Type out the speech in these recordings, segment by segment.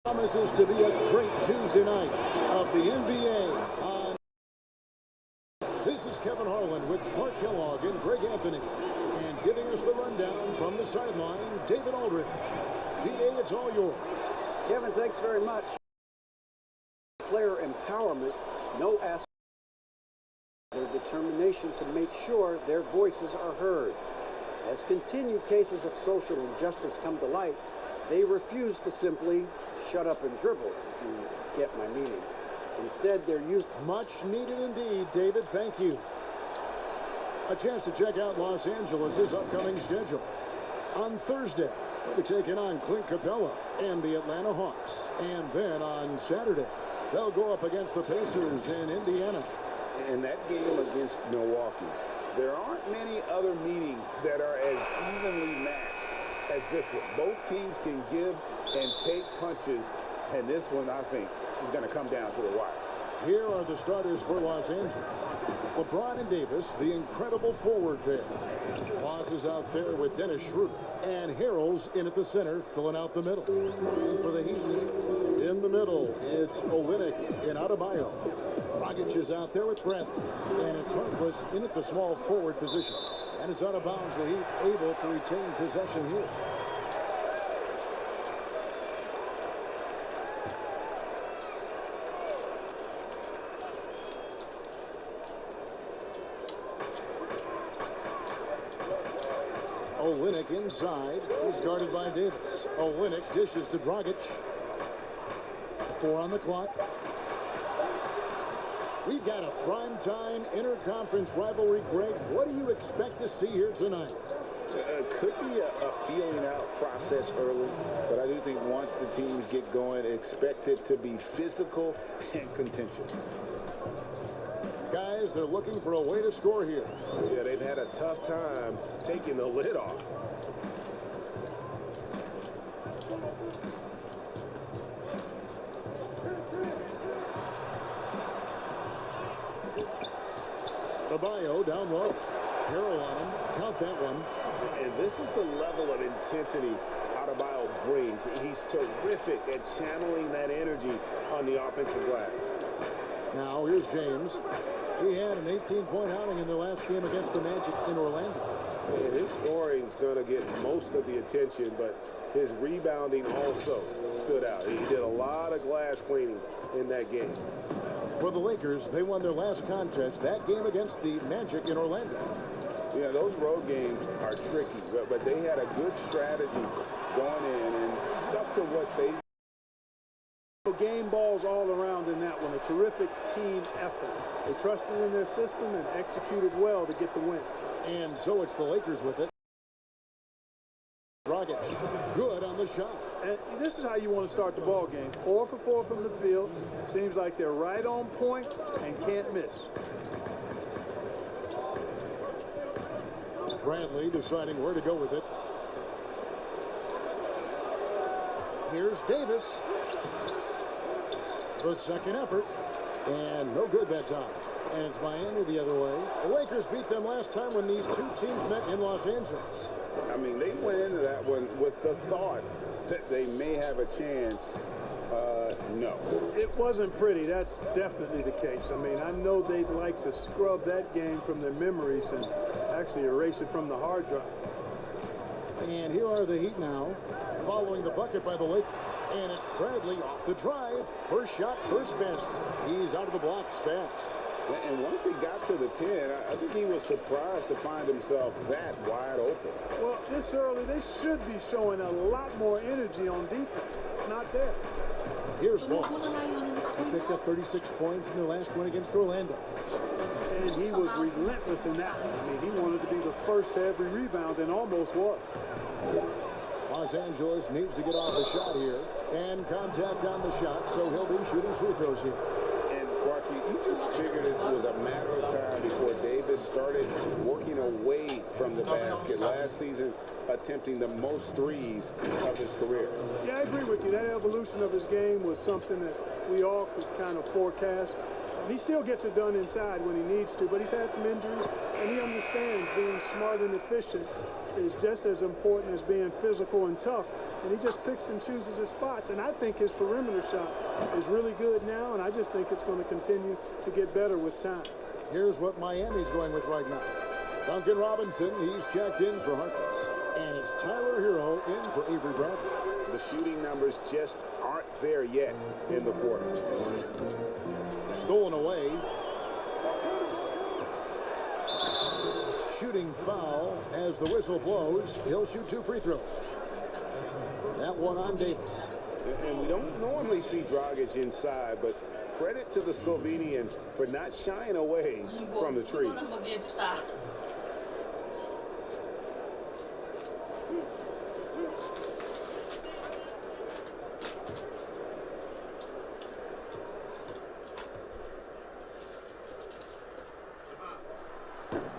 Promises to be a great Tuesday night of the NBA. This is Kevin Harlan with Clark Kellogg and Greg Anthony. And giving us the rundown from the sideline, David Aldridge. DA, it's all yours. Kevin, thanks very much. Player empowerment, no aspect of their determination to make sure their voices are heard. As continued cases of social injustice come to light, they refuse to simply shut up and dribble, if you get my meaning. Instead, they're used. Much needed indeed, David. Thank you. A chance to check out Los Angeles' upcoming schedule. On Thursday, they're taking on Clint Capella and the Atlanta Hawks. And then on Saturday, they'll go up against the Pacers in Indiana. And that game against Milwaukee, there aren't many other meetings that are as evenly matched as this one. Both teams can give and take punches, and this one, I think, is going to come down to the wire. Here are the starters for Los Angeles. LeBron and Davis, the incredible forward pair. Moss is out there with Dennis Schroeder. And Harrell's in at the center, filling out the middle. And for the Heat, in the middle, it's Olynyk and Adebayo. Dragic is out there with Bradley. And it's Harkless in at the small forward position. And it's out of bounds. The Heat able to retain possession here. Olynyk inside. He's guarded by Davis. Olynyk dishes to Dragic. 4 on the clock. We've got a primetime interconference rivalry, Greg. What do you expect to see here tonight? Could be a feeling out process early, but I do think once the teams get going, expect it to be physical and contentious. Guys, they're looking for a way to score here. Yeah, they've had a tough time taking the lid off. Adebayo down low. Harrell on him. Count that one. And this is the level of intensity Adebayo brings. He's terrific at channeling that energy on the offensive glass. Now here's James. He had an 18-point outing in their last game against the Magic in Orlando. And his scoring is going to get most of the attention, but his rebounding also stood out. He did a lot of glass cleaning in that game. For the Lakers, they won their last contest, that game against the Magic in Orlando. Yeah, those road games are tricky, but they had a good strategy going in and stuck to what they. Game balls all around in that one. A terrific team effort. They trusted in their system and executed well to get the win. And so it's the Lakers with it. Dragic, good on the shot. And this is how you want to start the ball game. 4 for 4 from the field. Seems like they're right on point and can't miss. Bradley deciding where to go with it. Here's Davis. The second effort. And no good that time. And it's Miami the other way. The Lakers beat them last time when these two teams met in Los Angeles. I mean, they went into that one with the thought that they may have a chance. No. It wasn't pretty. That's definitely the case. I mean, I know they'd like to scrub that game from their memories and actually erase it from the hard drive. And here are the Heat now, following the bucket by the Lakers. And it's Bradley off the drive. First shot, first basket. He's out of the blocks fast. And once he got to the 10, I think he was surprised to find himself that wide open. Well, this early, they should be showing a lot more energy on defense. It's not there. Here's Moss. He picked up 36 points in their last win against Orlando. And he was relentless in that one. I mean, he wanted to be the first to every rebound and almost was. Los Angeles needs to get off the shot here. And contact on the shot, so he'll be shooting free throws here. You just figured it was a matter of time before Davis started working away from the basket last season, attempting the most threes of his career. Yeah, I agree with you. That evolution of his game was something that we all could kind of forecast. He still gets it done inside when he needs to, but he's had some injuries, and he understands being smart and efficient is just as important as being physical and tough and he just picks and chooses his spots. And I think his perimeter shot is really good now, and I just think it's going to continue to get better with time. Here's what Miami's going with right now. Duncan Robinson, he's checked in for Harkless. And it's Tyler Hero in for Avery Bradley. The shooting numbers just aren't there yet in the quarter. Stolen away. Shooting foul as the whistle blows. He'll shoot 2 free throws. That one on Davis. And we don't normally see Dragic inside, but credit to the Slovenian for not shying away from the trees.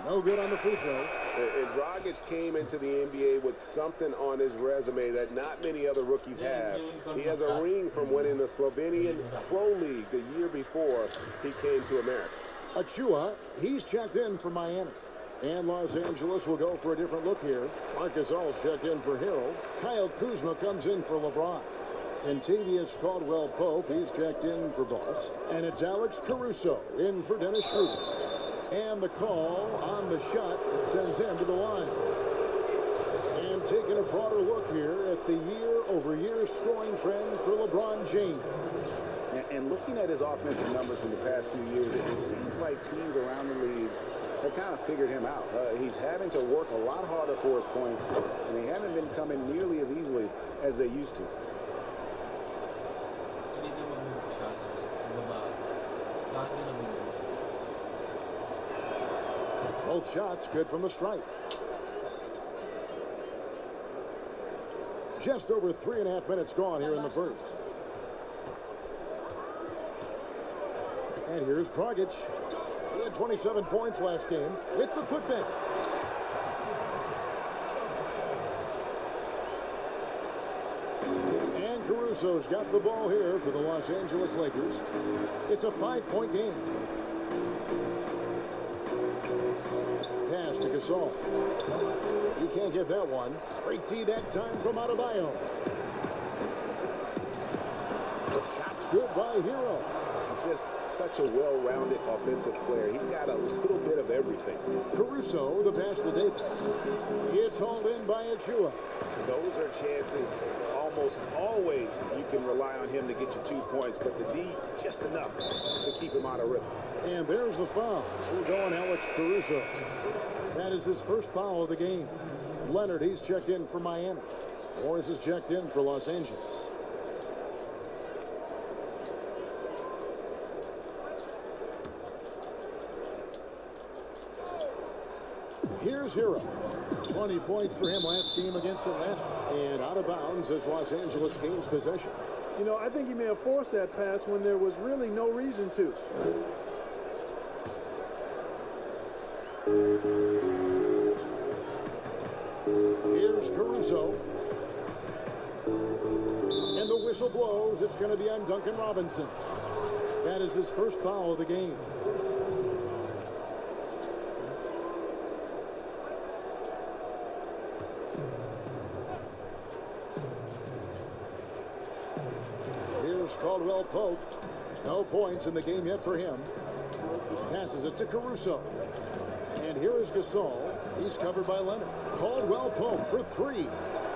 No good on the free throw. And Dragic came into the NBA with something on his resume that not many other rookies have. He has a ring from winning the Slovenian Pro League the year before he came to America. Achua, he's checked in for Miami. And Los Angeles will go for a different look here. Marc Gasol's checked in for Harold. Kyle Kuzma comes in for LeBron. Kentavious Caldwell-Pope, he's checked in for Boss. And it's Alex Caruso in for Dennis Schroeder. And the call on the shot sends him to the line. And taking a broader look here at the year-over-year scoring trend for LeBron James. And looking at his offensive numbers from the past few years, it seems like teams around the league have kind of figured him out. He's having to work a lot harder for his points, and they haven't been coming nearly as easily as they used to. Both shots good from the stripe. Just over 3.5 minutes gone here in the first. And here's Dragic. He had 27 points last game with the putback. And Caruso's got the ball here for the Los Angeles Lakers. It's a 5-point game. Pass to Gasol. He can't get that one. Straight D that time from Adebayo. The shot's good by Hero. Just such a well-rounded offensive player. He's got a little bit of everything. Caruso, the pass to Davis. It's hauled in by Achua. Those are chances almost always you can rely on him to get you 2 points, but the D just enough to keep him out of rhythm. And there's the foul. We'll go on Alex Caruso. That is his first foul of the game. Leonard, he's checked in for Miami. Morris is checked in for Los Angeles. Here's Hero. 20 points for him last game against Atlanta. And out of bounds as Los Angeles gains possession. You know, I think he may have forced that pass when there was really no reason to. Here's Caruso. And the whistle blows. It's going to be on Duncan Robinson. That is his first foul of the game. Here's Caldwell-Pope. No points in the game yet for him. Passes it to Caruso. And here is Gasol. He's covered by Leonard. Caldwell-Pope for 3.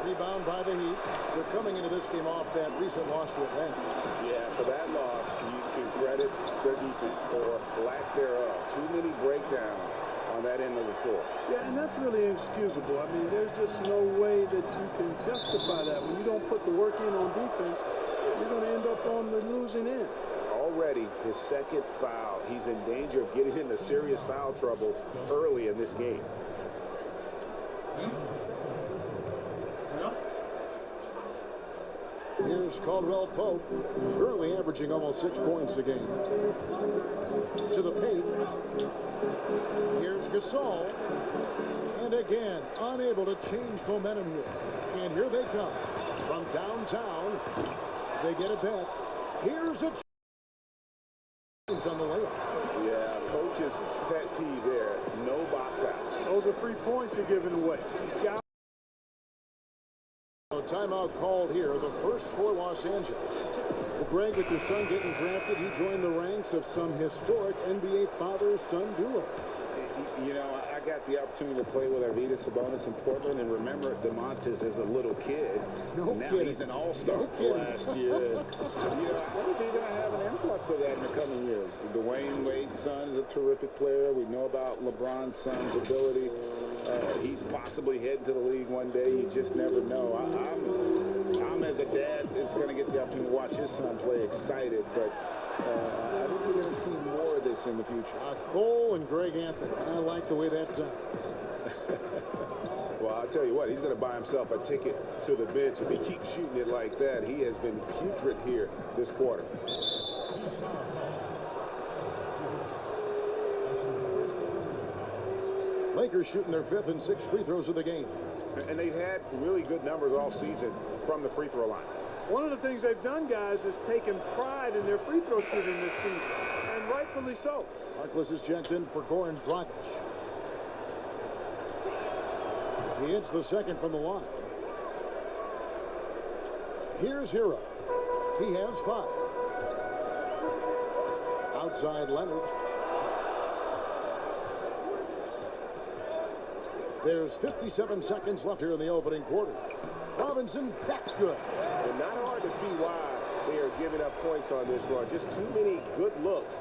Rebound by the Heat. They're coming into this game off that recent loss to Atlanta. Yeah, for that loss, you can credit their defense or lack thereof. Too many breakdowns on that end of the floor. Yeah, and that's really inexcusable. I mean, there's just no way that you can justify that. When you don't put the work in on defense, you're going to end up on the losing end. Already his second foul. He's in danger of getting into serious foul trouble early in this game. Here's Caldwell-Pope, currently averaging almost 6 points a game. To the paint. Here's Gasol. And again, unable to change momentum here. And here they come. From downtown, they get it back. Here's a on the layup. Yeah, coach's pet peeve there. No box out. Those are free points you're giving away. A timeout called here, the first for Los Angeles. Well, Greg, with your son getting drafted, he joined the ranks of some historic NBA father-son duo. You know, I got the opportunity to play with Arvydas Sabonis in Portland, and remember Domantas as a little kid. No now kidding. He's an all-star last year. I think they're going to have an influx of that in the coming years. Dwayne Wade's son is a terrific player. We know about LeBron's son's ability. He's possibly heading to the league one day. You just never know. I'm as a dad that's going to get the opportunity to watch his son play excited, but I think we're going to see more of this in the future. Cole and Greg Anthony. I like the way that sounds. Well, I'll tell you what, he's going to buy himself a ticket to the bench. If he keeps shooting it like that, he has been putrid here this quarter. Lakers shooting their 5th and 6th free throws of the game. And they've had really good numbers all season from the free throw line. One of the things they've done, guys, is taken pride in their free throw shooting this season, and rightfully so. Harkless is checked in for Goran Dragic. He hits the second from the line. Here's Hero. He has 5. Outside Leonard. There's 57 seconds left here in the opening quarter. Robinson, that's good. And not hard to see why they are giving up points on this run. Just too many good looks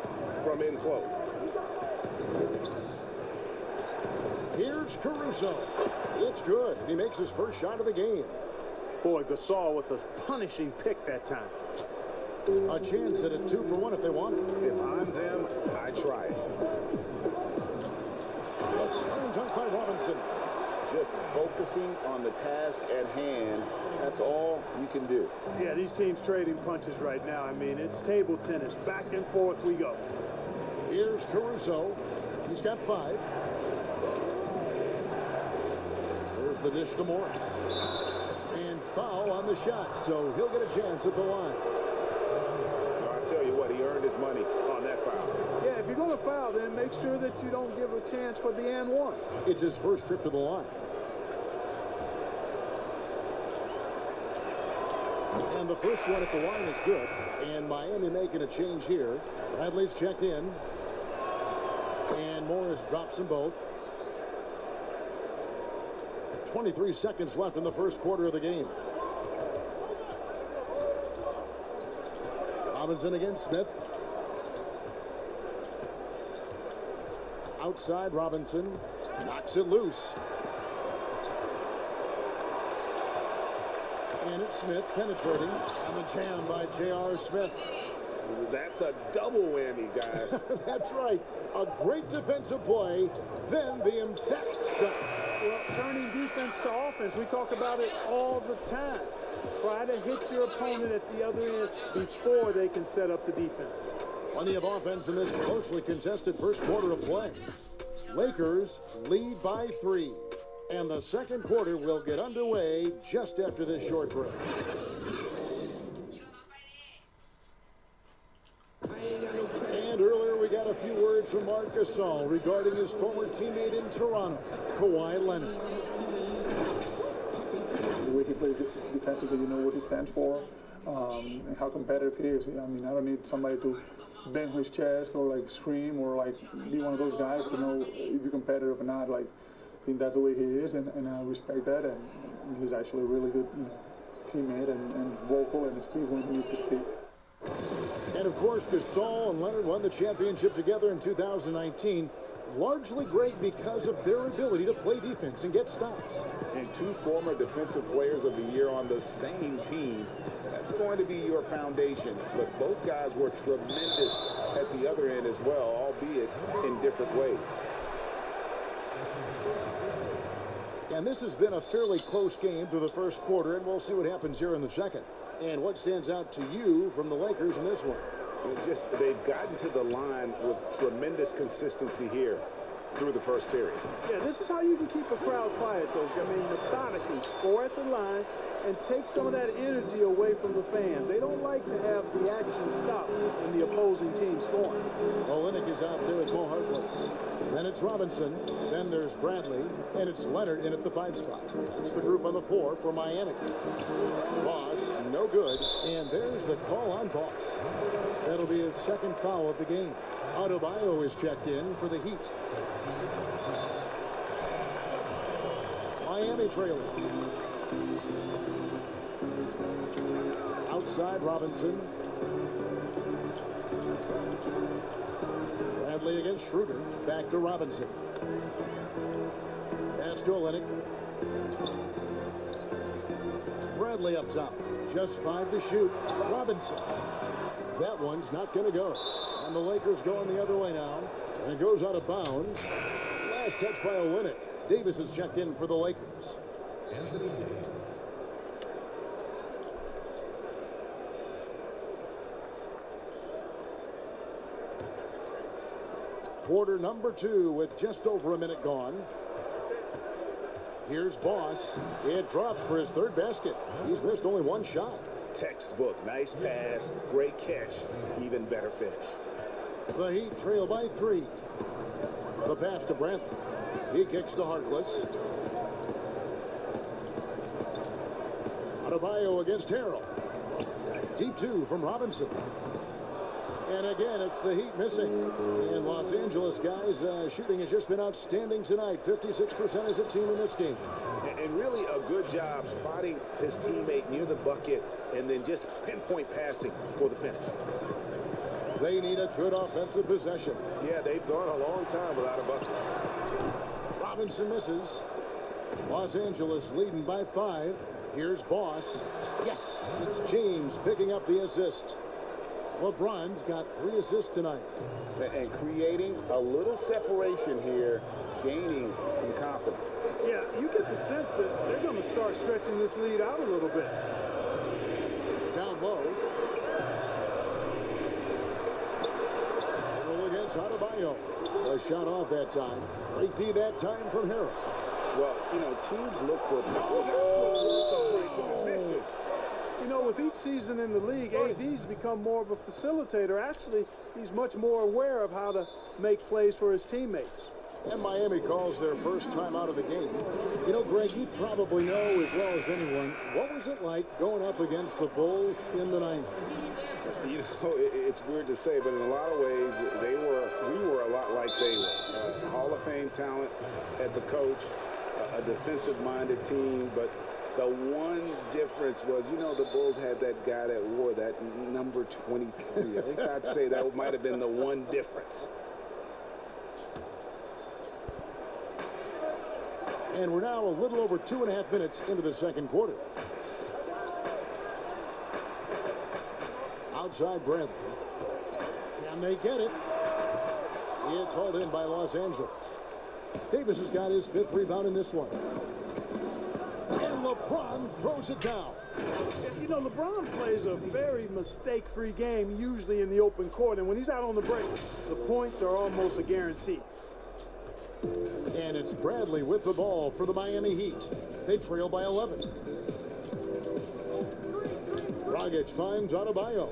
from in close. Here's Caruso. It's good. He makes his first shot of the game. Boy, Gasol with a punishing pick that time. A chance at a 2-for-1 if they want it. If I'm them, I try it. A slam dunk by Robinson. Just focusing on the task at hand. That's all you can do. Yeah, these teams trading punches right now. I mean, it's table tennis. Back and forth we go. Here's Caruso. He's got 5. There's the dish to Morris. And foul on the shot, so he'll get a chance at the line. I'll tell you what, he earned his money on that foul. Yeah, if you're going to foul, then make sure that you don't give a chance for the and one. It's his first trip to the line. And the first one at the line is good. And Miami making a change here. Bradley's checked in. And Morris drops them both. 23 seconds left in the first quarter of the game. Robinson against Smith. Outside Robinson. Knocks it loose. And it's Smith penetrating. And the jam by J.R. Smith. That's a double whammy, guys. That's right. A great defensive play. Then the emphatic shot. Well, turning defense to offense, we talk about it all the time. Try to hit your opponent at the other end before they can set up the defense. Plenty of offense in this closely contested first quarter of play. Lakers lead by 3. And the second quarter will get underway just after this short break. And earlier we got a few words from Marc Gasol regarding his former teammate in Toronto, Kawhi Leonard. The way he plays defensively, you know what he stands for, and how competitive he is. I mean, I don't need somebody to bang his chest or like scream or like be one of those guys to know if you're competitive or not. Like, I think that's the way he is, and I respect that. And he's actually a really good teammate and vocal and speaks when he needs to speak. And of course, Gasol and Leonard won the championship together in 2019. Largely great because of their ability to play defense and get stops. And 2 former defensive players of the year on the same team. That's going to be your foundation. But both guys were tremendous at the other end as well, albeit in different ways. And this has been a fairly close game through the first quarter, and we'll see what happens here in the second. And what stands out to you from the Lakers in this one? They've gotten to the line with tremendous consistency here through the first period. Yeah, this is how you can keep a crowd quiet, though. I mean, methodically, score at the line, and take some of that energy away from the fans. They don't like to have the action stop when the opposing team scoring. Olenek is out there with Mo Harkless. Then it's Robinson. Then there's Bradley. And it's Leonard in at the 5 spot. It's the group on the 4 for Miami. Boss, no good. And there's the call on Boss. That'll be his second foul of the game. Adebayo is checked in for the Heat. Miami trailing. Outside Robinson. Bradley against Schroeder. Back to Robinson. Pass to Olenek. Bradley up top. Just 5 to shoot. Robinson. That one's not going to go. And the Lakers going the other way now. And it goes out of bounds. Last touch by Olenek. Davis is checked in for the Lakers. Anthony Davis. Quarter number 2 with just over a minute gone. Here's Boss. It dropped for his 3rd basket. He's missed only 1 shot. Textbook. Nice pass. Great catch. Even better finish. The Heat trail by 3. The pass to Bradley. He kicks to Harkless. Adebayo against Harrell. Deep 2 from Robinson. And again, it's the Heat missing. And Los Angeles guys, shooting has just been outstanding tonight. 56% as a team in this game. And really a good job spotting his teammate near the bucket and then just pinpoint passing for the finish. They need a good offensive possession. Yeah, they've gone a long time without a bucket. Robinson misses. Los Angeles leading by 5. Here's Boss. Yes, it's James picking up the assist. LeBron's got 3 assists tonight. And creating a little separation here, gaining some confidence. Yeah, you get the sense that they're going to start stretching this lead out a little bit. Down low. Roll against Adebayo. A shot off that time. Great D that time from Harrell. Well, you know, teams look for You know, with each season in the league, AD's become more of a facilitator. Actually, he's much more aware of how to make plays for his teammates. And Miami calls their first time out of the game. You know, Greg, you probably know as well as anyone, what was it like going up against the Bulls in the 90s? You know, it's weird to say, but in a lot of ways, we were a lot like they were. Hall of Fame talent at the coach, a defensive-minded team, but the one difference was, you know, the Bulls had that guy that wore that number 23. I think I'd say that might have been the one difference. And we're now a little over 2.5 minutes into the second quarter. Outside Bradley. Can they get it? It's hauled in by Los Angeles. Davis has got his 5th rebound in this one. And LeBron throws it down. You know, LeBron plays a very mistake-free game, usually in the open court. And when he's out on the break, the points are almost a guarantee. And it's Bradley with the ball for the Miami Heat. They trail by 11. Dragic finds Adebayo.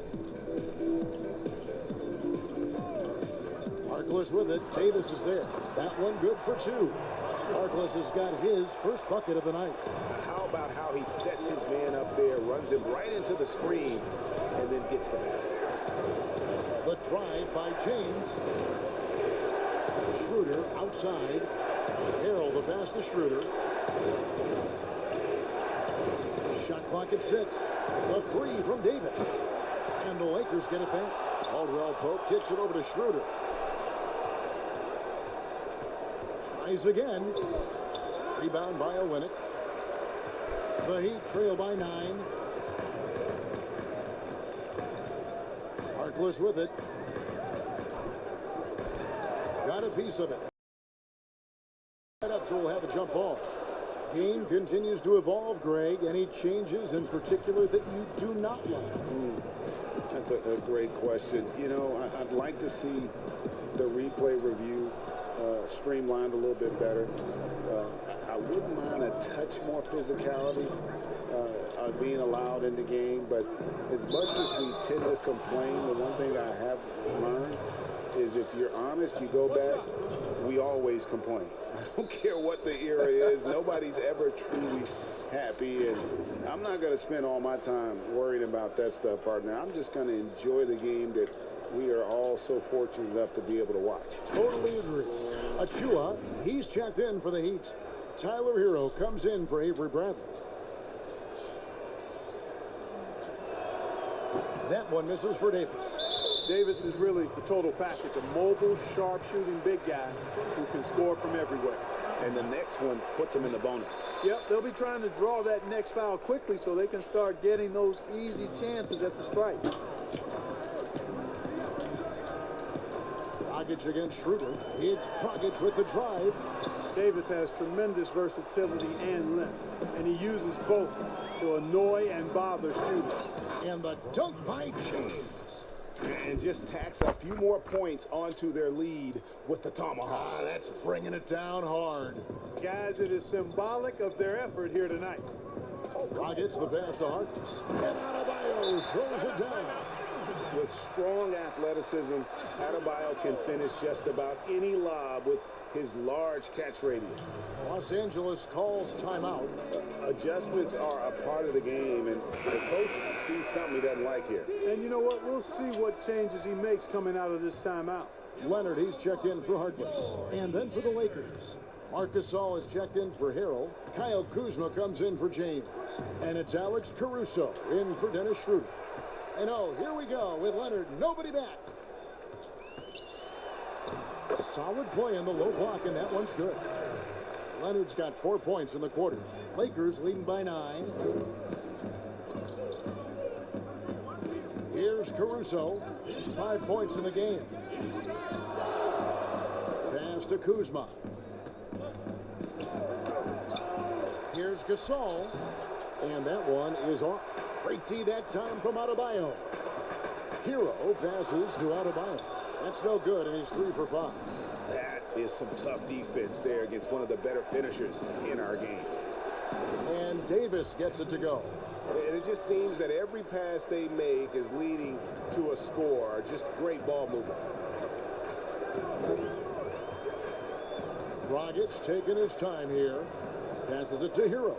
Harkless with it. Davis is there. That one good for 2. Harkless has got his first bucket of the night. How about how he sets his man up there, runs him right into the screen, and then gets the basket. The drive by James. Schroeder outside. Harrell the pass to Schroeder. Shot clock at 6. A 3 from Davis. And the Lakers get it back. Caldwell Pope kicks it over to Schroeder. Tries again. Rebound by Olenek. The Heat trail by 9. Harkless with it. Got a piece of it. So we'll have a jump ball. Game continues to evolve, Greg. Any changes in particular that you do not like? That's a great question. You know, I'd like to see the replay review streamlined a little bit better. I wouldn't mind a touch more physicality. being allowed in the game, but as much as we tend to complain, the one thing I have learned is if you're honest, you go back, we always complain. I don't care what the era is. Nobody's ever truly happy, and I'm not going to spend all my time worrying about that stuff, partner. I'm just going to enjoy the game that we are all so fortunate enough to be able to watch. Totally agree. Achua, he's checked in for the Heat. Tyler Hero comes in for Avery Bradley. That one misses for Davis. Davis is really the total package, a mobile, sharp-shooting big guy who can score from everywhere. And the next one puts him in the bonus. Yep, they'll be trying to draw that next foul quickly so they can start getting those easy chances at the strike. Dragic against Schroeder. It's Dragic with the drive. Davis has tremendous versatility and length, and he uses both to annoy and bother shooters. And the dunk by James. And just tacks a few more points onto their lead with the tomahawk. That's bringing it down hard. Guys, it is symbolic of their effort here tonight. Dragic the pass to Harkless. And Adebayo throws it down. With strong athleticism, Adebayo can finish just about any lob with his large catch radius. Los Angeles calls timeout. Adjustments are a part of the game, and the coach sees something he doesn't like here. And you know what? We'll see what changes he makes coming out of this timeout. Leonard, he's checked in for Harkless. And then for the Lakers, Marc Gasol is checked in for Harrell. Kyle Kuzma comes in for James. And it's Alex Caruso in for Dennis Schroeder. And oh, here we go with Leonard. Nobody back. Solid play in the low block, and that one's good. Leonard's got 4 points in the quarter. Lakers leading by 9. Here's Caruso. 5 points in the game. Pass to Kuzma. Here's Gasol. And that one is off. Great D that time from Adebayo. Hero passes to Adebayo. That's no good, and he's 3 for 5. That is some tough defense there against one of the better finishers in our game. And Davis gets it to go. And it just seems that every pass they make is leading to a score. Just great ball movement. Dragic taking his time here. Passes it to Hero.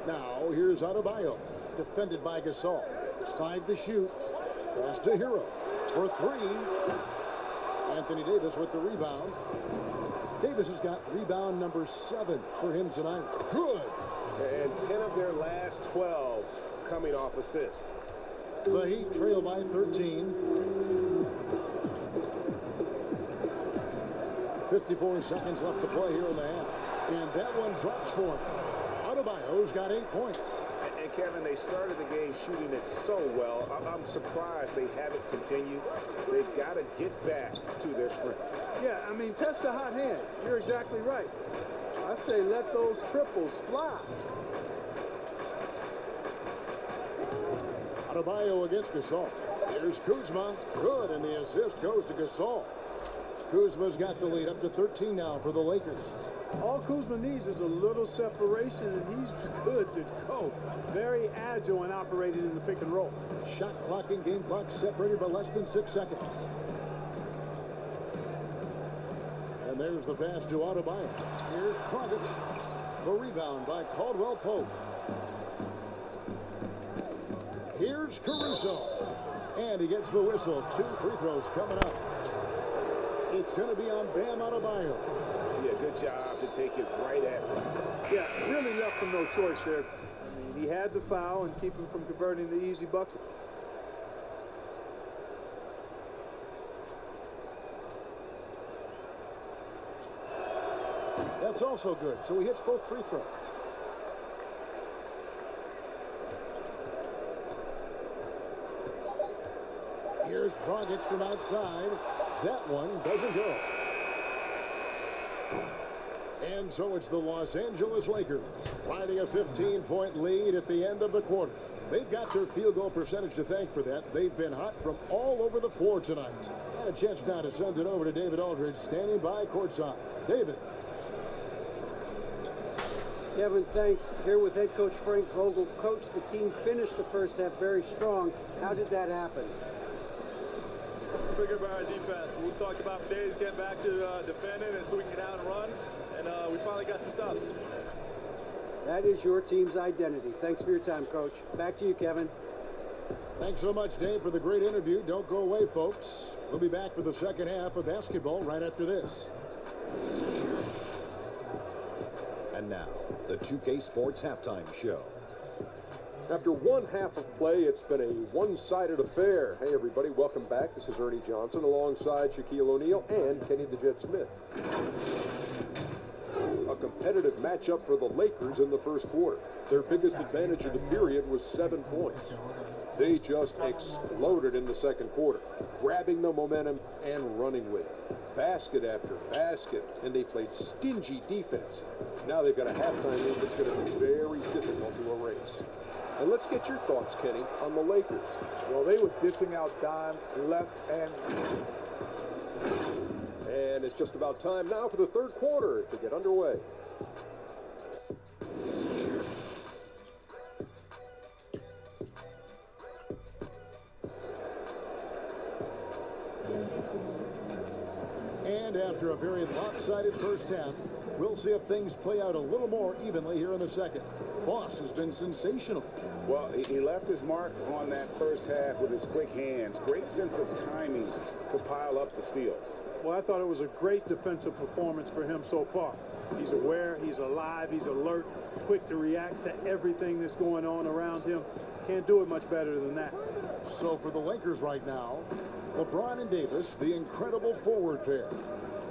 Now, here's Adebayo. Defended by Gasol. 5 to shoot. Pass to Hero for 3. Anthony Davis with the rebound. Davis has got rebound number 7 for him tonight. Good. And 10 of their last 12 coming off assists. The Heat trail by 13. 54 seconds left to play here in the half. And that one drops for him. Adebayo's got 8 points. And Kevin, they started the game shooting it so well. I'm surprised they haven't continued. They've got to get back to their strength. Yeah, I mean, test the hot hand. You're exactly right. I say let those triples fly. Adebayo against Gasol. Here's Kuzma. Good, and the assist goes to Gasol. Kuzma's got the lead up to 13 now for the Lakers. All Kuzma needs is a little separation, and he's good to go. Very agile and operating in the pick and roll. Shot clock and game clock separated by less than 6 seconds. And there's the pass to Adebayo. Here's Dragic. The rebound by Caldwell Pope. Here's Caruso. And he gets the whistle. 2 free throws coming up. It's going to be on Bam Adebayo. Yeah, good job to take it right at them. Yeah, really left him no choice there. I mean, he had to foul and keep him from converting the easy bucket. That's also good. So he hits both free throws. Here's Dragic from outside. That one doesn't go. And so it's the Los Angeles Lakers riding a 15-point lead at the end of the quarter. They've got their field goal percentage to thank for that. They've been hot from all over the floor tonight. And a chance now to send it over to David Aldridge, standing by courtside. David. Kevin, thanks. Here with head coach Frank Vogel. Coach, the team finished the first half very strong. How did that happen? Figured by our defense. We talked about days getting back to defending and so we can get out and run, and we finally got some stops. That is your team's identity. Thanks for your time, Coach. Back to you, Kevin. Thanks so much, Dave, for the great interview. Don't go away, folks. We'll be back for the second half of basketball right after this. And now, the 2K Sports Halftime Show. After one half of play, it's been a one-sided affair. Hey, everybody, welcome back. This is Ernie Johnson alongside Shaquille O'Neal and Kenny the Jet Smith. A competitive matchup for the Lakers in the first quarter. Their biggest advantage of the period was 7 points. They just exploded in the second quarter, grabbing the momentum and running with it. Basket after basket, and they played stingy defense. Now they've got a halftime lead that's going to be very difficult to erase. And let's get your thoughts, Kenny, on the Lakers. Well, they were dishing out dimes left and... And it's just about time now for the third quarter to get underway. And after a very lopsided first half, we'll see if things play out a little more evenly here in the second. Boss has been sensational. Well, he left his mark on that first half with his quick hands. Great sense of timing to pile up the steals. Well, I thought it was a great defensive performance for him so far. He's aware, he's alive, he's alert, quick to react to everything that's going on around him. Can't do it much better than that. So for the Lakers right now, LeBron and Davis, the incredible forward pair.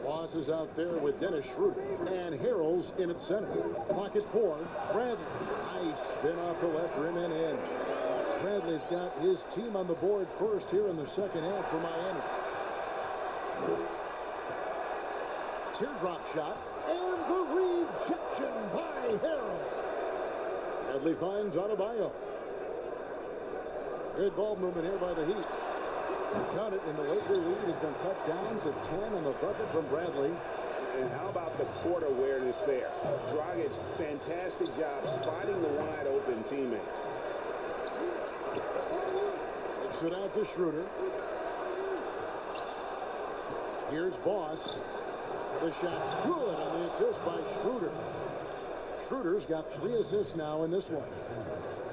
Boss is out there with Dennis Schroeder, and Harrell's in at center. Clock at 4. Bradley. Nice spin off the left rim and in. Bradley's got his team on the board first here in the second half for Miami. Teardrop shot, and the rejection by Harrell. Bradley finds Adebayo. Good ball movement here by the Heat. Count it, and the Laker lead has been cut down to 10 on the bucket from Bradley. And how about the court awareness there? Dragic, fantastic job spotting the wide open teammate. Takes it out to Schroeder. Here's Boss. The shot's good on the assist by Schroeder. Schroeder's got 3 assists now in this one.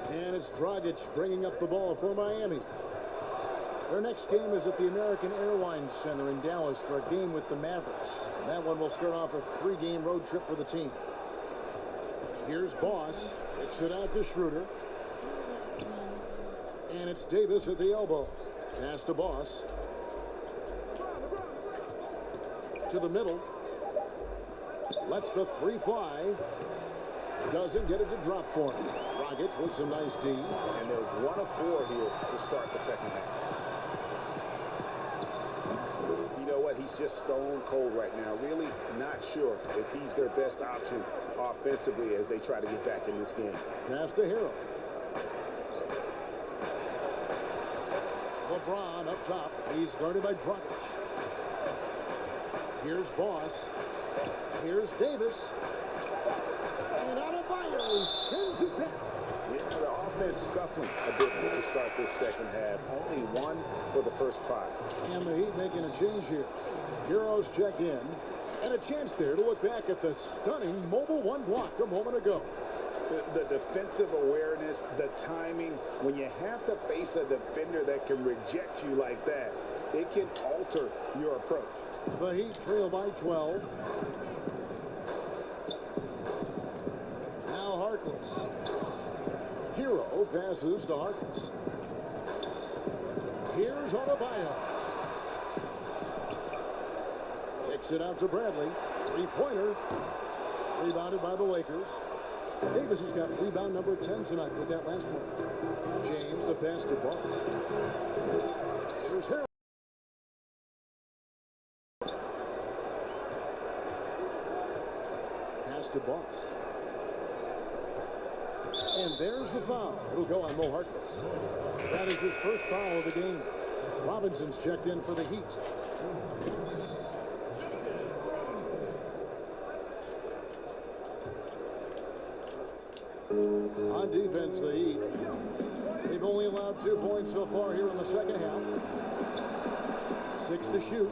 And it's Dragic bringing up the ball for Miami. Their next game is at the American Airlines Center in Dallas for a game with the Mavericks. And that one will start off a 3-game road trip for the team. Here's Boss. Kicks it out to Schroeder. And it's Davis at the elbow. Pass to Boss. To the middle. Lets the 3 fly. Doesn't get it to drop for him. Dragic with some nice D. And they're 1 of 4 here to start the second half. You know what? He's just stone cold right now. Really not sure if he's their best option offensively as they try to get back in this game. Pass to Harrell. LeBron up top. He's guarded by Dragic. Here's Boss. Here's Davis. And Adebayo sends it back. Yeah, the offense scuffling a bit to start this second half. Only 1 for the first 5. And the Heat making a change here. Heroes check in. And a chance there to look back at the stunning Mobile 1 block a moment ago. The defensive awareness, the timing, when you have to face a defender that can reject you like that, it can alter your approach. The Heat trail by 12. Now Harkless. Hero passes to Harkless. Here's Adebayo. Kicks it out to Bradley. 3-pointer. Rebounded by the Lakers. Davis has got rebound number 10 tonight with that last one. James, the pass to Boss. Here's Harrell. Pass to Boss. And there's the foul. It'll go on Mo Harkless. That is his first foul of the game. Robinson's checked in for the Heat. On defense, the Heat. They've only allowed 2 points so far here in the second half. 6 to shoot.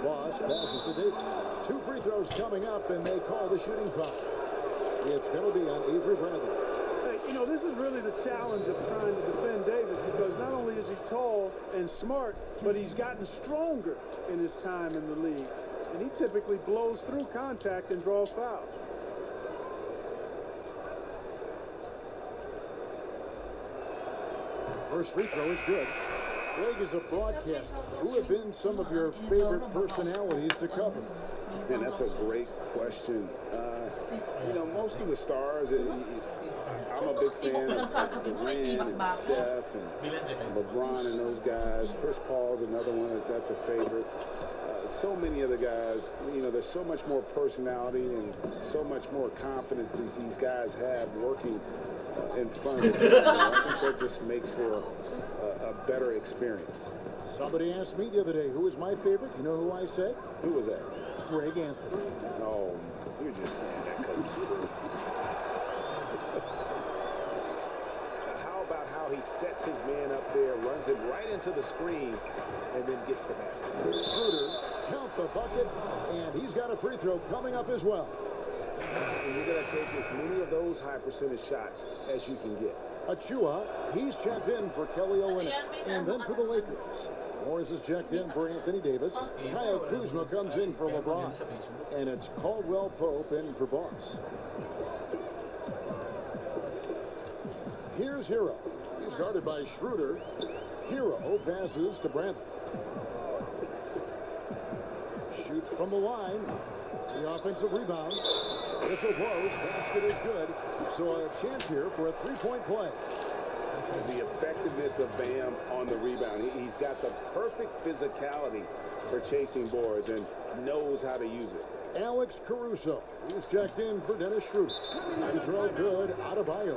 Voss passes to Davis. 2 free throws coming up, and they call the shooting foul. It's going to be on Avery Bradley. Hey, you know, this is really the challenge of trying to defend Davis, because not only is he tall and smart, but he's gotten stronger in his time in the league. And he typically blows through contact and draws fouls. First free throw is good. Greg, is a broadcaster, who have been some of your favorite personalities to cover? Man, that's a great question. You know, most of the stars, I'm a big fan of Durant and Steph and LeBron and those guys. Chris Paul's another one that's a favorite. So many of the guys, you know, there's so much more personality and so much more confidence these guys have working in front of them. I think that just makes for a better experience. Somebody asked me the other day, who was my favorite? You know who I said? Who was that? Greg Anthony. No, you're just saying that because it's true. How about how he sets his man up there, runs him right into the screen, and then gets the basket? Schroeder, count the bucket, and he's got a free throw coming up as well. And you're going to take as many of those high percentage shots as you can get. Achua, he's checked in for Kelly Olynyk, and then for the Lakers. Morris is checked in for Anthony Davis. Kyle Kuzma comes in for LeBron. And it's Caldwell Pope in for Boss. Here's Hero. He's guarded by Schroeder. Hero passes to Bradley. Shoots from the line. The offensive rebound. Whistle blows. Basket is good. So a chance here for a three-point play. The effectiveness of Bam on the rebound. He's got the perfect physicality for chasing boards and knows how to use it. Alex Caruso. He's checked in for Dennis Schroeder. The throw good. Adebayo.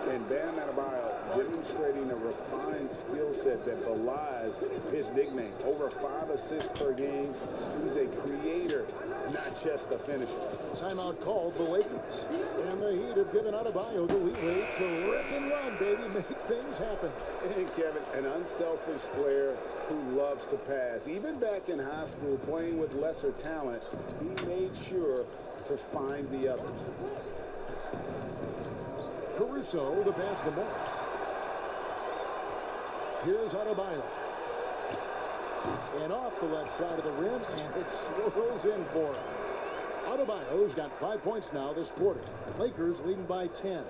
And Bam Adebayo demonstrating a refined skill set that belies his nickname. Over 5 assists per game. He's a creator, not just a finisher. Timeout called the Lakers. And the Heat have given Adebayo the leeway to rip and run, baby. Make things happen. And Kevin, an unselfish player who loves to pass. Even back in high school, playing with lesser talent, he made sure to find the others. Caruso, the pass to Morris. Here's Adebayo. And off the left side of the rim, and it swirls in for him. Adebayo's got 5 points now this quarter. Lakers leading by 10.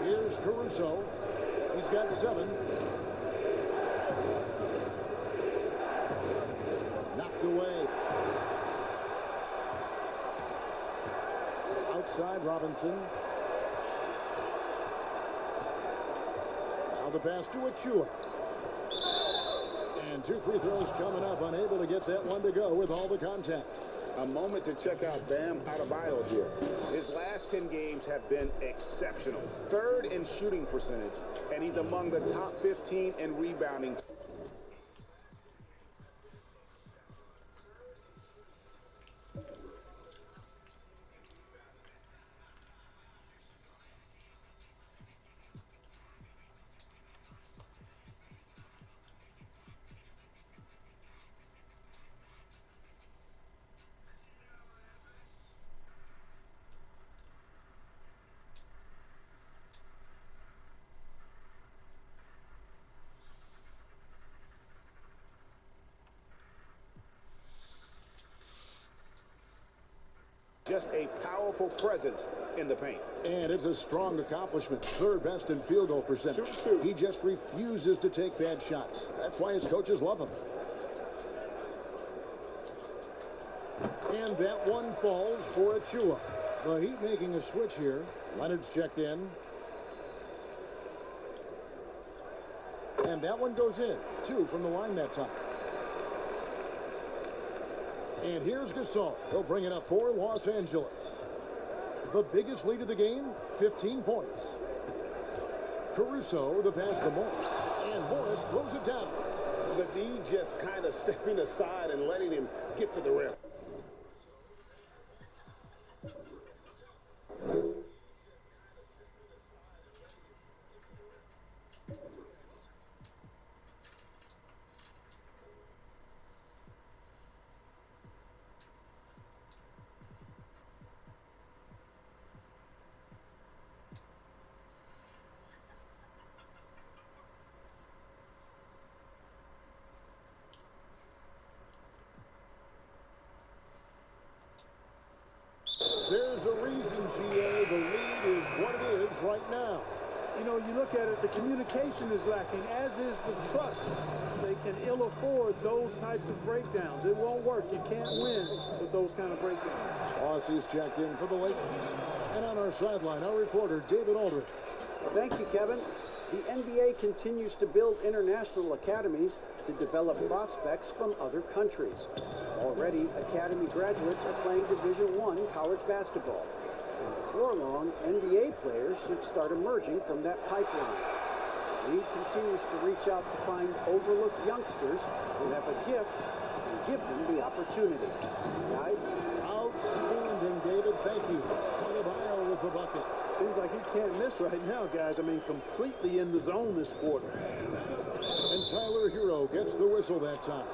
Here's Caruso. He's got 7. Knocked away. Outside Robinson. Now the pass to Achua. And 2 free throws coming up. Unable to get that one to go with all the contact. A moment to check out Bam Adebayo here. His last 10 games have been exceptional. 3rd in shooting percentage, and he's among the top 15 in rebounding. Just a powerful presence in the paint. And it's a strong accomplishment. 3rd best in field goal percentage. He just refuses to take bad shots. That's why his coaches love him. And that one falls for Achua. The Heat making a switch here. Leonard's checked in. And that one goes in. 2 from the line that time. And here's Gasol. He'll bring it up for Los Angeles. The biggest lead of the game, 15 points. Caruso, the pass to Morris. And Morris throws it down. The D just kind of stepping aside and letting him get to the rim. There's a reason, GA. The lead is what it is right now. You know, you look at it, the communication is lacking, as is the trust. They can ill afford those types of breakdowns. It won't work. You can't win with those kind of breakdowns. Aussies checked in for the Lakers. And on our sideline, our reporter, David Aldridge. Thank you, Kevin. The NBA continues to build international academies to develop prospects from other countries. Already, academy graduates are playing Division I college basketball. And before long, NBA players should start emerging from that pipeline. The league continues to reach out to find overlooked youngsters who have a gift and give them the opportunity. Guys? Outstanding, David. Thank you. Adebayo with the bucket. Seems like he can't miss right now, guys. I mean, completely in the zone this quarter. And Tyler Hero gets the whistle that time.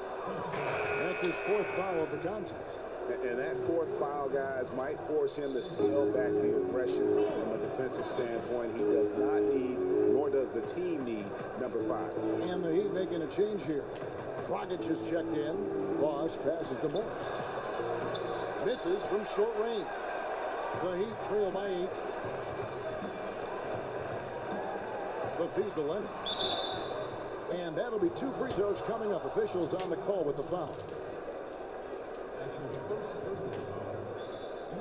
That's his fourth foul of the contest. And that fourth foul, guys, might force him to scale back the aggression from a defensive standpoint. He does not need, nor does the team need, number 5. And the Heat making a change here. Dragic has checked in. Boss passes to Morris. Misses from short range. The Heat trail by 8. The feed to Leonard. And that'll be 2 free throws coming up. Officials on the call with the foul.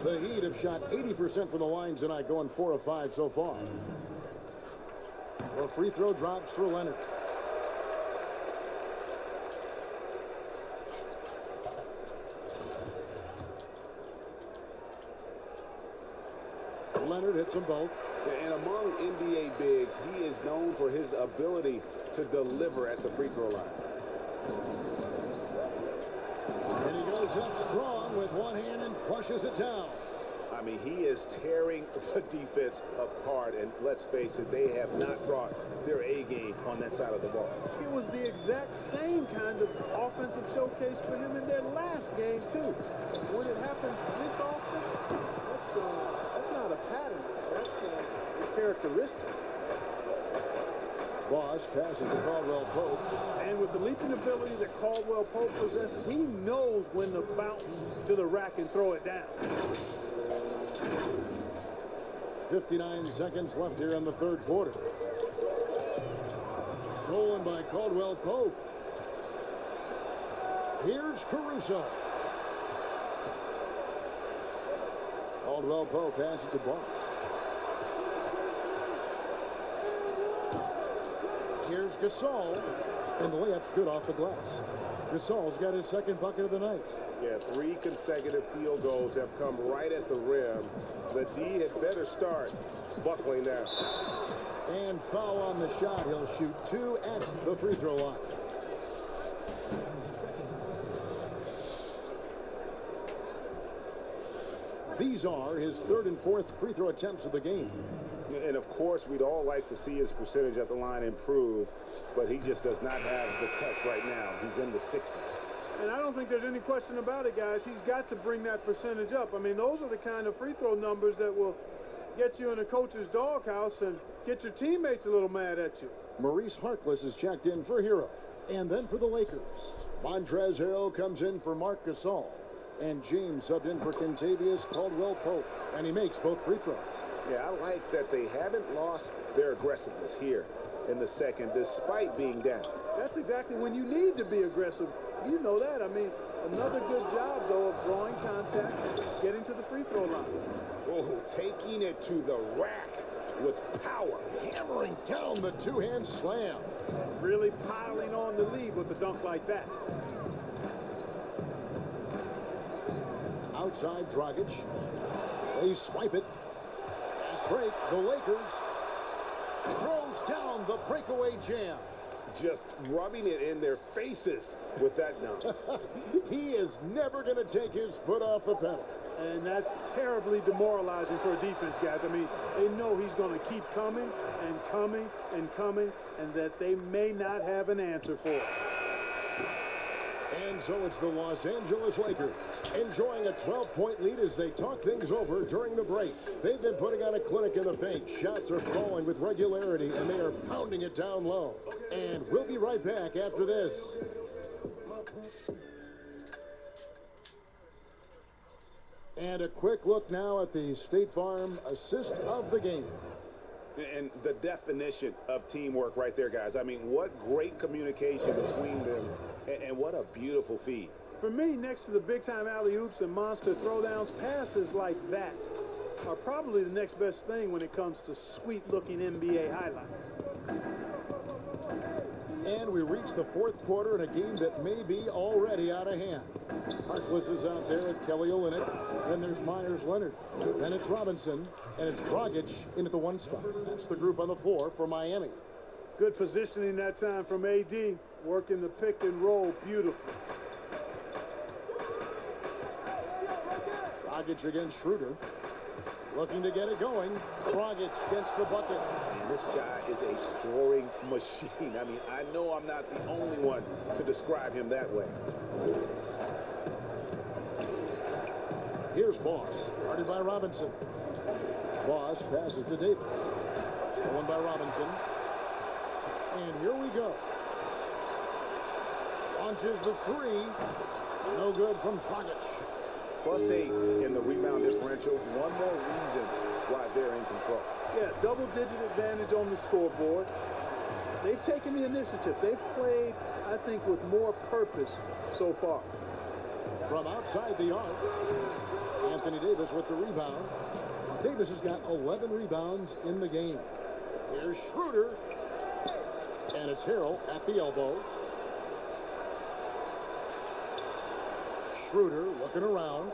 The Heat have shot 80% from the line tonight, going 4 of 5 so far. The free throw drops for Leonard. Leonard hits them both. And among NBA bigs, he is known for his ability to deliver at the free throw line. And he goes up strong with one hand and flushes it down. I mean, he is tearing the defense apart, and let's face it, they have not brought their A game on that side of the ball. It was the exact same kind of offensive showcase for him in their last game, too. When it happens this often, that's not a pattern. That's a characteristic. Boss passes to Caldwell Pope. And with the leaping ability that Caldwell Pope possesses, he knows when to bounce to the rack and throw it down. 59 seconds left here in the third quarter. Stolen by Caldwell Pope. Here's Caruso. Caldwell Pope passes to Boss. Here's Gasol, and the layup's good off the glass. Gasol's got his second bucket of the night. Yeah, 3 consecutive field goals have come right at the rim. The D had better start buckling down. And foul on the shot. He'll shoot 2 at the free throw line. These are his third and fourth free throw attempts of the game. And of course, we'd all like to see his percentage at the line improve, but he just does not have the touch right now. He's in the 60s. And I don't think there's any question about it, guys. He's got to bring that percentage up. I mean, those are the kind of free throw numbers that will get you in a coach's doghouse and get your teammates a little mad at you. Maurice Harkless is checked in for Hero. And then for the Lakers, Montrezl Harrell comes in for Marc Gasol. And James subbed in for Kentavious Caldwell-Pope. And he makes both free throws. Yeah, I like that they haven't lost their aggressiveness here in the second, despite being down. That's exactly when you need to be aggressive. You know that. I mean, another good job, though, of drawing contact and getting to the free throw line. Oh, taking it to the rack with power. Hammering down the two-hand slam. Really piling on the lead with a dunk like that. Outside Dragic. They swipe it. Fast break. The Lakers throws down the breakaway jam. Just rubbing it in their faces with that dunk. He is never going to take his foot off the pedal. And that's terribly demoralizing for a defense, guys. I mean, they know he's going to keep coming and coming and coming, and that they may not have an answer for it. And so it's the Los Angeles Lakers enjoying a 12-point lead as they talk things over during the break. They've been putting on a clinic in the paint. Shots are falling with regularity, and they are pounding it down low. And we'll be right back after this. And a quick look now at the State Farm assist of the game. And the definition of teamwork right there, guys. I mean, what great communication between them, and what a beautiful feed. For me, next to the big-time alley-oops and monster throwdowns, passes like that are probably the next best thing when it comes to sweet-looking NBA highlights. And we reach the fourth quarter in a game that may be already out of hand. Harkless is out there at Kelly Olynyk. Then there's Myers Leonard. Then it's Robinson. And it's Dragic in at the one spot. That's the group on the floor for Miami. Good positioning that time from AD. Working the pick and roll beautifully. Dragic against Schroeder. Looking to get it going. Dragic gets the bucket. And this guy is a scoring machine. I mean, I know I'm not the only one to describe him that way. Here's Boss. Guarded by Robinson. Boss passes to Davis. Stolen by Robinson. And here we go. Launches the three. No good from Dragic. +8 in the rebound differential. One more reason why they're in control. Yeah, double-digit advantage on the scoreboard. They've taken the initiative. They've played, I think, with more purpose so far. From outside the arc, Anthony Davis with the rebound. Davis has got 11 rebounds in the game. Here's Schroeder. And it's Harrell at the elbow. Schroeder looking around.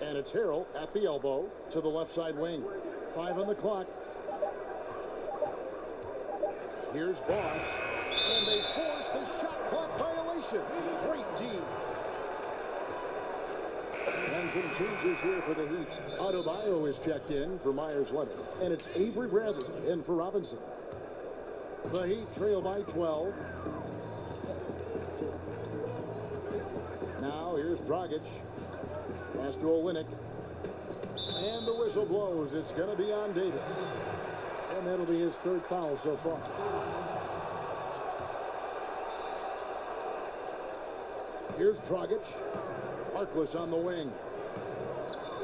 And it's Harrell at the elbow to the left side wing. 5 on the clock. Here's Boss. And they force the shot clock violation. Great team. And some changes here for the Heat. Adebayo is checked in for Myers Leonard. And it's Avery Bradley in for Robinson. The Heat trail by 12. Now here's Dragic. Pass to Olynyk. And the whistle blows. It's going to be on Davis. And that'll be his third foul so far. Here's Dragic. Harkless on the wing.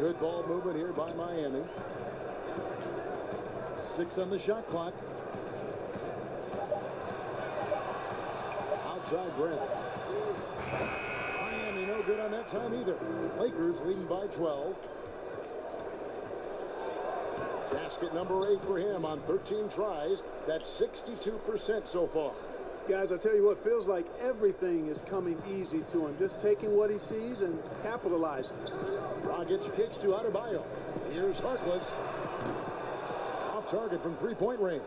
Good ball movement here by Miami. 6 on the shot clock. Outside Grant. Miami no good on that time either. Lakers leading by 12. Basket number 8 for him on 13 tries. That's 62% so far. Guys, I tell you what, feels like everything is coming easy to him. Just taking what he sees and capitalizing. Dragic kicks to Adebayo. Here's Harkless. Off target from three-point range.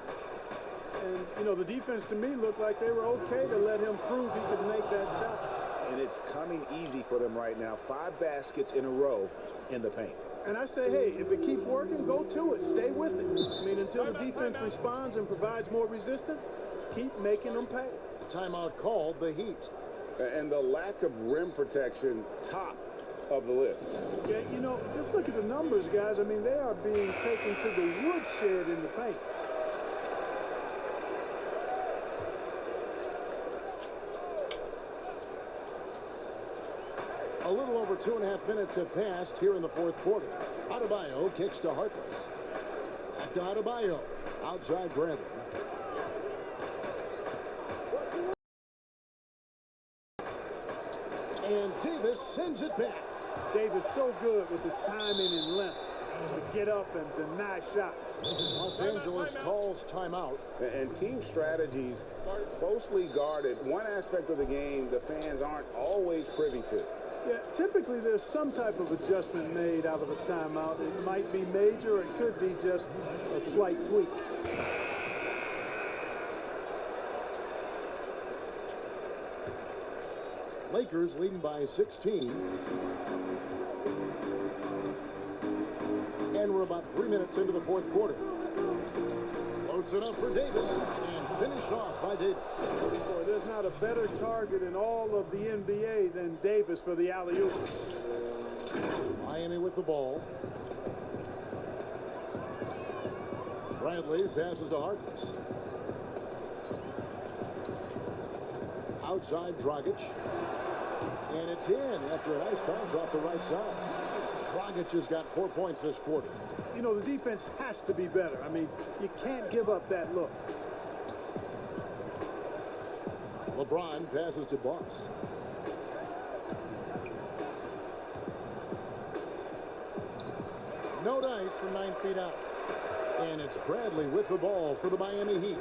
And, you know, the defense to me looked like they were okay to let him prove he could make that shot. And it's coming easy for them right now. 5 baskets in a row in the paint. And I say, hey, if it keeps working, go to it. Stay with it. I mean, until the defense responds and provides more resistance, keep making them pay. Timeout called the Heat. And the lack of rim protection, top of the list. Yeah, you know, just look at the numbers, guys. I mean, they are being taken to the woodshed in the paint. A little over 2.5 minutes have passed here in the fourth quarter. Adebayo kicks to Harkless. Back to Adebayo. Outside Bradley. And Davis sends it back. Davis so good with his timing and length to get up and deny shots. Los Angeles calls timeout. And team strategies closely guarded. One aspect of the game the fans aren't always privy to. Yeah, typically there's some type of adjustment made out of a timeout. It might be major, or it could be just a slight tweak. Lakers leading by 16. And we're about 3 minutes into the fourth quarter. Loads it up for Davis and finished off by Davis. Boy, there's not a better target in all of the NBA than Davis for the alley-oop. Miami with the ball. Bradley passes to Harkless. Outside Dragic. And it's in after a nice bounce off the right side. Dragic has got 4 points this quarter. You know, the defense has to be better. I mean, you can't give up that look. LeBron passes to Boss. No dice from 9 feet out. And it's Bradley with the ball for the Miami Heat.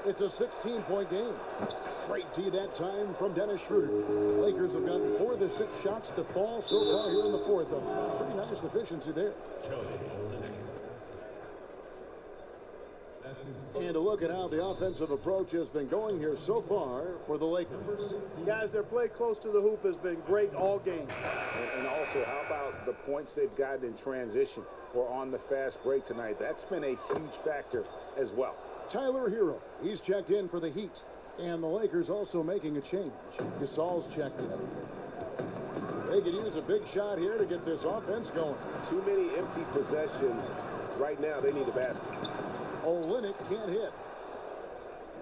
It's a 16-point game. Straight D that time from Dennis Schroeder. Lakers have gotten 4 of their 6 shots to fall so far here in the fourth. Pretty nice efficiency there. And a look at how the offensive approach has been going here so far for the Lakers. Guys, their play close to the hoop has been great all game. And also, how about the points they've gotten in transition or on the fast break tonight? That's been a huge factor as well. Tyler Hero, he's checked in for the Heat. And the Lakers also making a change. Gasol's checked in. They could use a big shot here to get this offense going. Too many empty possessions. Right now, they need a basket. Olynyk can't hit.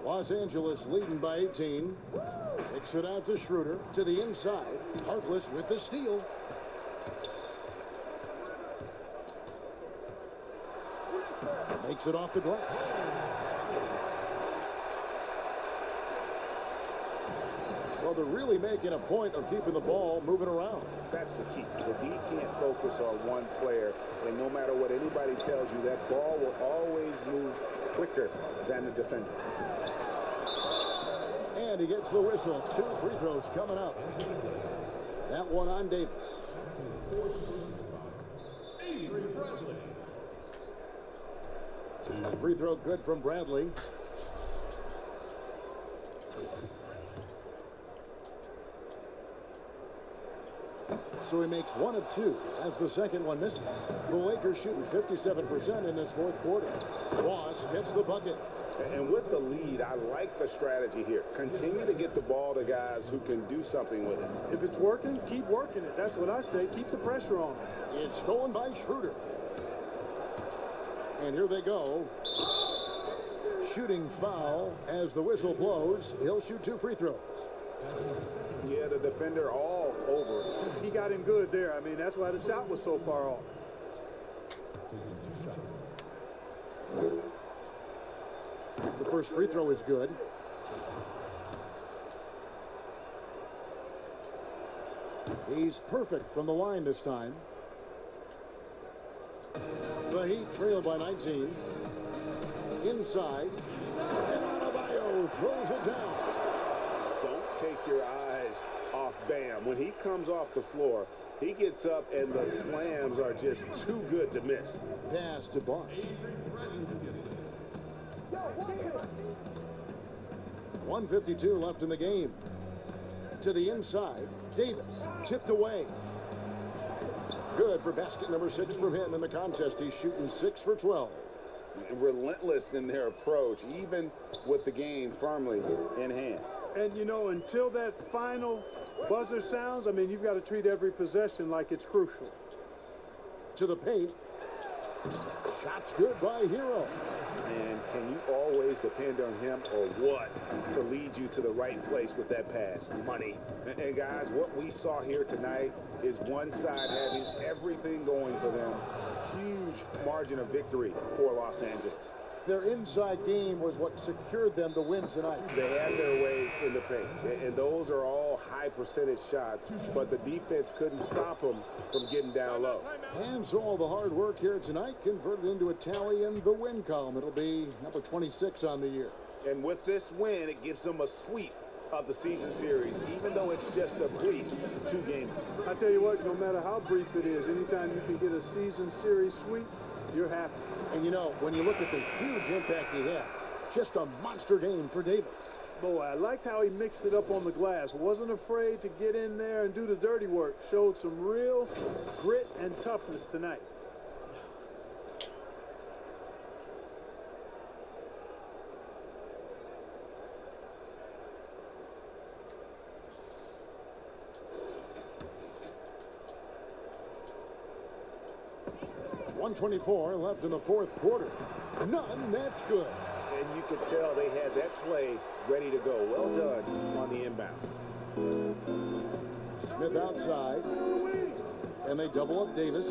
Los Angeles leading by 18. Kicks it out to Schroeder to the inside. Harkless with the steal. Makes it off the glass. Well, they're really making a point of keeping the ball moving around. That's the key. The D can't focus on one player, and no matter what anybody tells you, that ball will always move quicker than the defender. And he gets the whistle. 2 free throws coming up. That one on Davis. Free throw good from Bradley. So he makes 1 of 2 as the second one misses. The Lakers shooting 57% in this fourth quarter. Ross gets the bucket. And with the lead, I like the strategy here. Continue to get the ball to guys who can do something with it. If it's working, keep working it. That's what I say. Keep the pressure on. It's stolen by Schroeder. And here they go. Shooting foul as the whistle blows. He'll shoot 2 free throws. Yeah, the defender all over it. He got him good there. I mean, that's why the shot was so far off. The first free throw is good. He's perfect from the line this time. The Heat trail by 19. Inside. And Adebayo throws it down. Don't take your eyes off Bam. When he comes off the floor, he gets up and the slams are just too good to miss. Pass to Boss. 1:52 left in the game. To the inside. Davis tipped away. Good for basket number 6 from him in the contest. He's shooting 6 for 12. Relentless in their approach, even with the game firmly in hand. And, you know, until that final buzzer sounds, I mean, you've got to treat every possession like it's crucial. To the paint. Shots good by Hero. And can you always depend on him or what to lead you to the right place with that pass? Money. And guys, what we saw here tonight is one side having everything going for them. Huge margin of victory for Los Angeles. Their inside game was what secured them to win tonight. They had their way in the paint, and those are all high percentage shots, but the defense couldn't stop them from getting down low. And so all the hard work here tonight converted into a tally in the win column. It'll be number 26 on the year. And with this win, it gives them a sweep of the season series, even though it's just a brief 2-game. I tell you what, no matter how brief it is, anytime you can get a season series sweep, you're happy. And you know, when you look at the huge impact he had, just a monster game for Davis. Boy, I liked how he mixed it up on the glass. Wasn't afraid to get in there and do the dirty work. Showed some real grit and toughness tonight. .124 left in the fourth quarter. None, that's good. And you could tell they had that play ready to go. Well done on the inbound. Smith outside. And they double up Davis.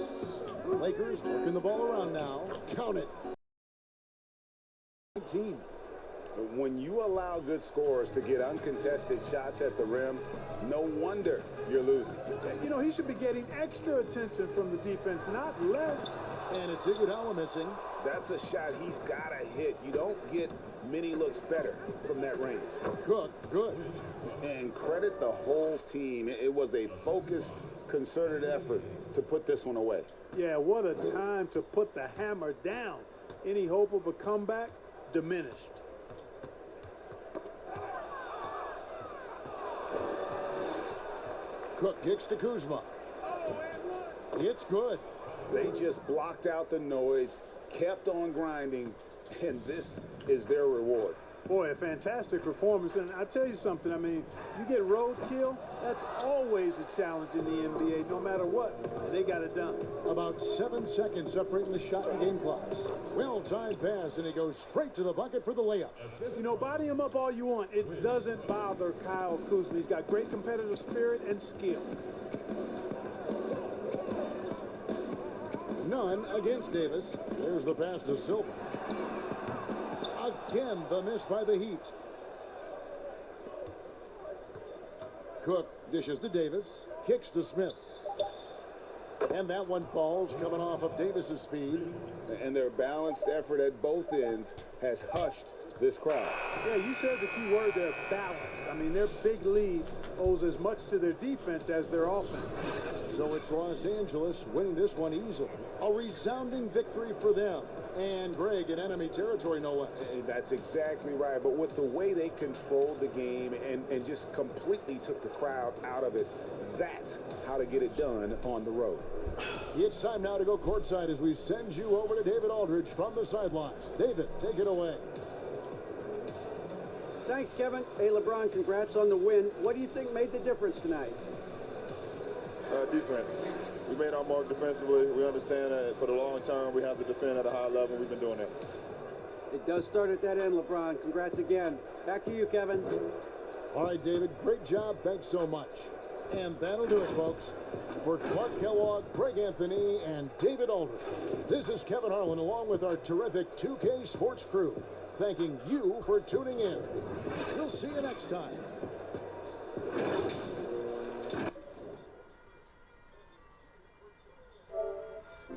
Lakers working the ball around now. Count it. 19. When you allow good scorers to get uncontested shots at the rim, no wonder you're losing. You know, he should be getting extra attention from the defense, not less. And it's Iguodala missing. That's a shot he's got to hit. You don't get many looks better from that range. Cook, good. And credit the whole team. It was a focused, concerted effort to put this one away. Yeah, what a time to put the hammer down. Any hope of a comeback diminished. Cook kicks to Kuzma. It's good. They just blocked out the noise, kept on grinding, and this is their reward. Boy, a fantastic performance. And I tell you something, I mean, you get roadkill, that's always a challenge in the NBA, no matter what. And they got it done. About 7 seconds separating the shot and game clocks. Well-timed pass, and he goes straight to the bucket for the layup. You know, body him up all you want. It doesn't bother Kyle Kuzma. He's got great competitive spirit and skill. None against Davis. There's the pass to Silva. Again, the miss by the Heat. Cook dishes to Davis. Kicks to Smith. And that one falls, coming off of Davis's speed. And their balanced effort at both ends has hushed this crowd. Yeah, you said the key word there, balanced. I mean, their big lead owes as much to their defense as their offense. So it's Los Angeles winning this one easily. A resounding victory for them. And Greg in enemy territory, no less. That's exactly right. But with the way they controlled the game and just completely took the crowd out of it, that's how to get it done on the road. It's time now to go courtside as we send you over to David Aldridge from the sidelines. David, take it away. Thanks, Kevin. Hey, LeBron, congrats on the win. What do you think made the difference tonight? Defense. We made our mark defensively. We understand that for the long term, we have to defend at a high level. We've been doing that. It does start at that end, LeBron. Congrats again. Back to you, Kevin. All right, David, great job. Thanks so much. And that'll do it, folks. For Clark Kellogg, Greg Anthony, and David Aldridge, this is Kevin Harlan along with our terrific 2K Sports crew, thanking you for tuning in. We'll see you next time.